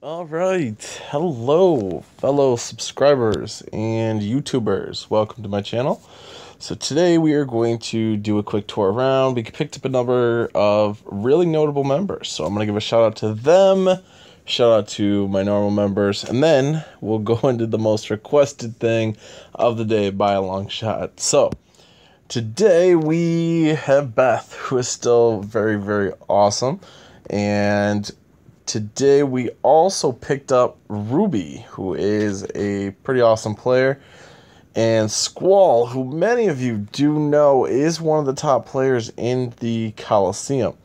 All right. Hello, fellow subscribers and YouTubers. Welcome to my channel. So today we are going to do a quick tour around. We picked up a number of really notable members. So I'm going to give a shout out to them, shout out to my normal members, and then we'll go into the most requested thing of the day by a long shot. So today we have Beth, who is still very, very awesome. And today we also picked up Ruby, who is a pretty awesome player, and Squall, who many of you do know is one of the top players in the Coliseum.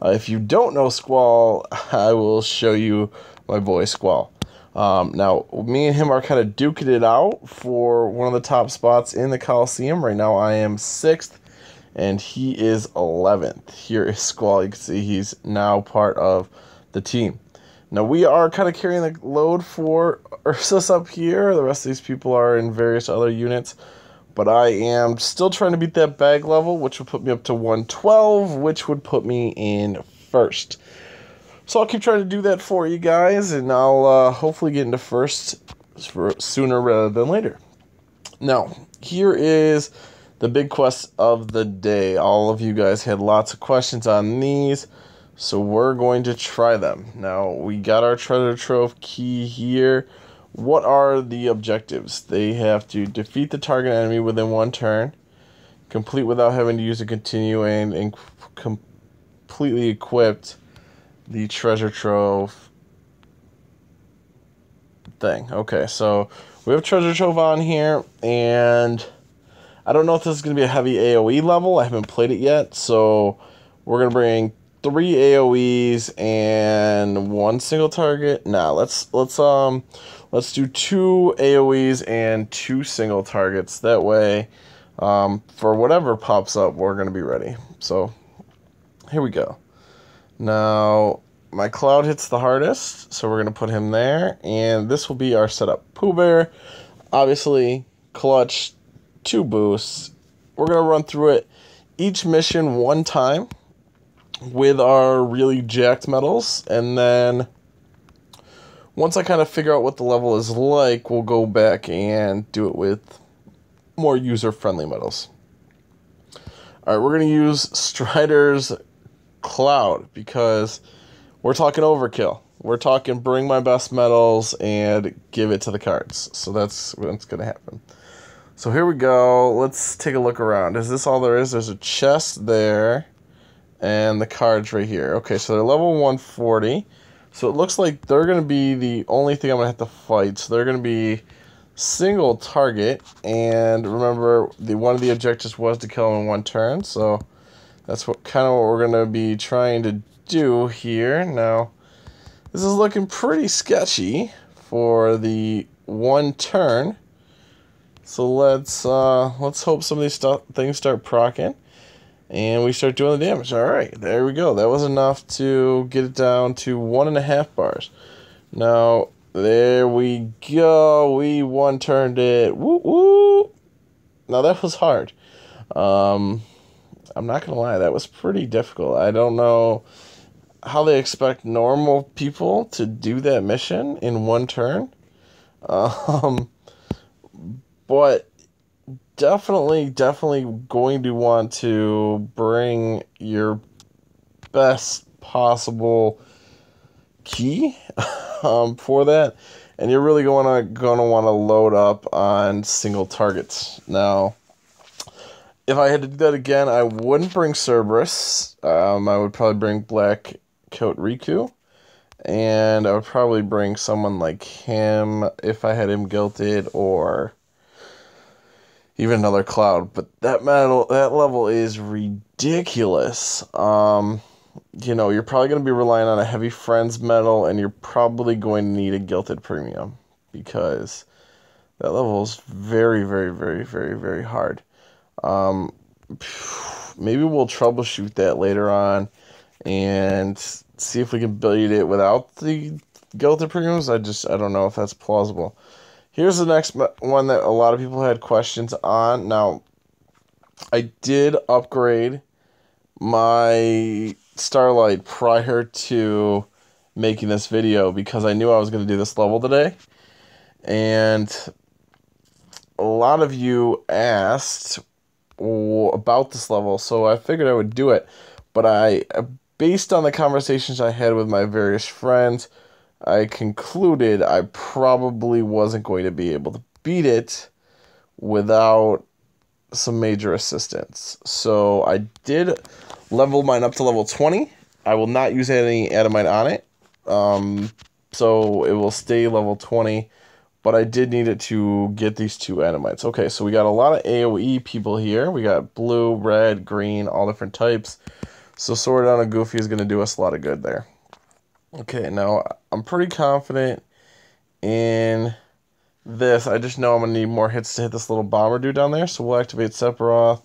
If you don't know Squall, I will show you my boy Squall. Now, me and him are kind of duking it out for one of the top spots in the Coliseum. Right now I am 6th, and he is 11th. Here is Squall. You can see he's now part of the team. Now, we are kind of carrying the load for Ursus up here. The rest of these people are in various other units. But I am still trying to beat that bag level, which would put me up to 112, which would put me in first. So I'll keep trying to do that for you guys, and I'll hopefully get into first sooner rather than later. Now, here is the big quest of the day. All of you guys had lots of questions on these, so we're going to try them. Now, we got our treasure trove key here. What are the objectives? They have to defeat the target enemy within 1 turn, complete without having to use a continue, and completely equipped the treasure trove thing. Okay, so we have treasure trove on here, and I don't know if this is going to be a heavy AoE level. I haven't played it yet, so we're going to bring 3 AoEs and 1 single target. Nah, let's do 2 AoEs and 2 single targets. That way, for whatever pops up, we're going to be ready. So here we go. Now, my Cloud hits the hardest, so we're going to put him there, and this will be our setup. Pooh Bear, obviously, clutch, 2 boosts. We're going to run through it each mission 1 time with our really jacked medals, and then once I kind of figure out what the level is like, we'll go back and do it with more user-friendly medals. Alright, we're going to use Strider's Cloud, because we're talking overkill. We're talking bring my best medals and give it to the cards. So that's what's going to happen. So here we go. Let's take a look around. Is this all there is? There's a chest there and the cards right here. Okay, so they're level 140. So it looks like they're going to be the only thing I'm going to have to fight. So they're going to be single target. And remember, one of the objectives was to kill them in 1 turn. So that's kind of what we're going to be trying to do here. Now, this is looking pretty sketchy for the 1 turn. So let's hope some of these things start proccing, and we start doing the damage. All right, there we go. That was enough to get it down to 1.5 bars. Now, there we go. We 1-turned it. Woo woo. Now that was hard. I'm not gonna lie, that was pretty difficult. I don't know how they expect normal people to do that mission in 1 turn. But definitely going to want to bring your best possible key for that, and you're really gonna want to load up on single targets. Now, if I had to do that again, I wouldn't bring Cerberus. I would probably bring Black Coat Riku, and I would probably bring someone like him if I had him guilted, or even another Cloud. But that level is ridiculous. You know, you're probably going to be relying on a Heavy Friends medal, and you're probably going to need a Guilted Premium, because that level is very, very, very, very, very hard. Maybe we'll troubleshoot that later on and see if we can build it without the Guilted Premiums. I don't know if that's plausible. Here's the next one that a lot of people had questions on. Now, I did upgrade my Starlight prior to making this video because I knew I was going to do this level today. And a lot of you asked about this level, so I figured I would do it. But based on the conversations I had with my various friends, I concluded I probably wasn't going to be able to beat it without some major assistance. So I did level mine up to level 20. I will not use any adamite on it. So it will stay level 20. But I did need it to get these 2 adamites. Okay, so we got a lot of AoE people here. We got blue, red, green, all different types. So Sword Down and Goofy is going to do us a lot of good there. Okay, now I'm pretty confident in this. I just know I'm going to need more hits to hit this little bomber dude down there. So we'll activate Sephiroth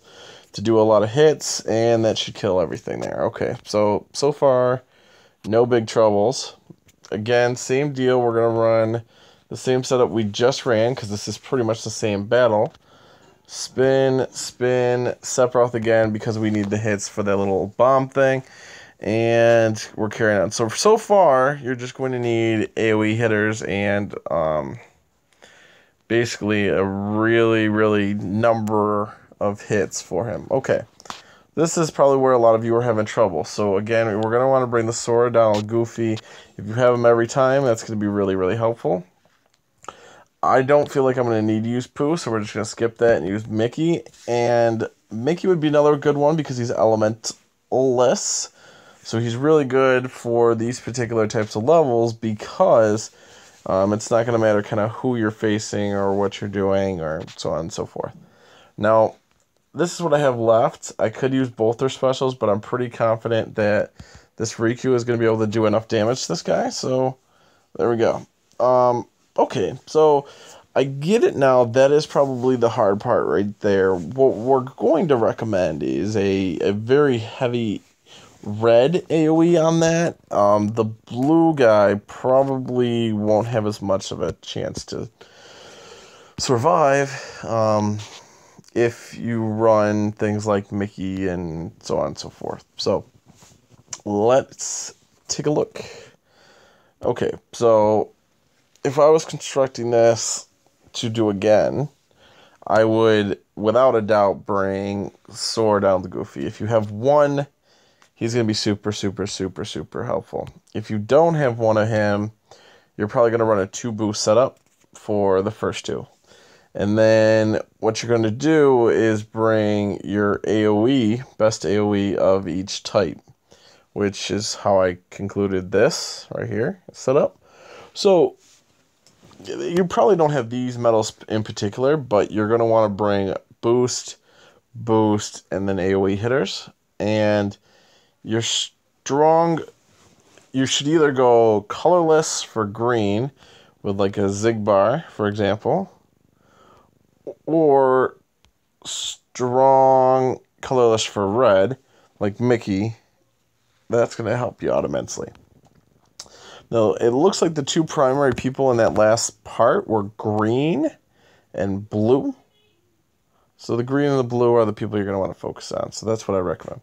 to do a lot of hits, and that should kill everything there. Okay, so far, no big troubles. Again, same deal. We're going to run the same setup we just ran, because this is pretty much the same battle. Spin, spin, Sephiroth again, because we need the hits for that little bomb thing. And we're carrying on. So far, you're just going to need AoE hitters and basically a really number of hits for him. Okay. This is probably where a lot of you are having trouble. So again, we're going to want to bring the sword down on Goofy. If you have him every time, that's going to be really helpful. I don't feel like I'm going to need to use Pooh, so we're just going to skip that and use Mickey. And Mickey would be another good one because he's elementless. So he's really good for these particular types of levels because it's not going to matter kind of who you're facing or what you're doing or so on and so forth. Now, this is what I have left. I could use both their specials, but I'm pretty confident that this Riku is going to be able to do enough damage to this guy. So there we go. Okay, so I get it now. That is probably the hard part right there. What we're going to recommend is a very heavy red AoE on that. The blue guy probably won't have as much of a chance to survive if you run things like Mickey and so on and so forth. So let's take a look. Okay, so if I was constructing this to do again, I would, without a doubt, bring Sword down to Goofy. If you have one, he's going to be super helpful. If you don't have one of him, you're probably going to run a 2-boost setup for the first 2. And then what you're going to do is bring your AoE, best AoE of each type, which is how I concluded this right here setup. So you probably don't have these medals in particular, but you're going to want to bring boost, and then AoE hitters. And you're strong. You should either go colorless for green with like a Zigbar, for example, or strong colorless for red, like Mickey. That's going to help you out immensely. Now, it looks like the 2 primary people in that last part were green and blue. So the green and the blue are the people you're going to want to focus on. So that's what I recommend.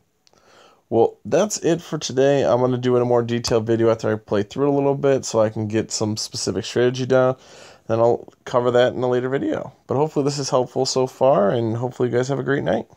Well, that's it for today. I'm going to do a more detailed video after I play through it a little bit so I can get some specific strategy down. Then I'll cover that in a later video. But hopefully this is helpful so far, and hopefully you guys have a great night.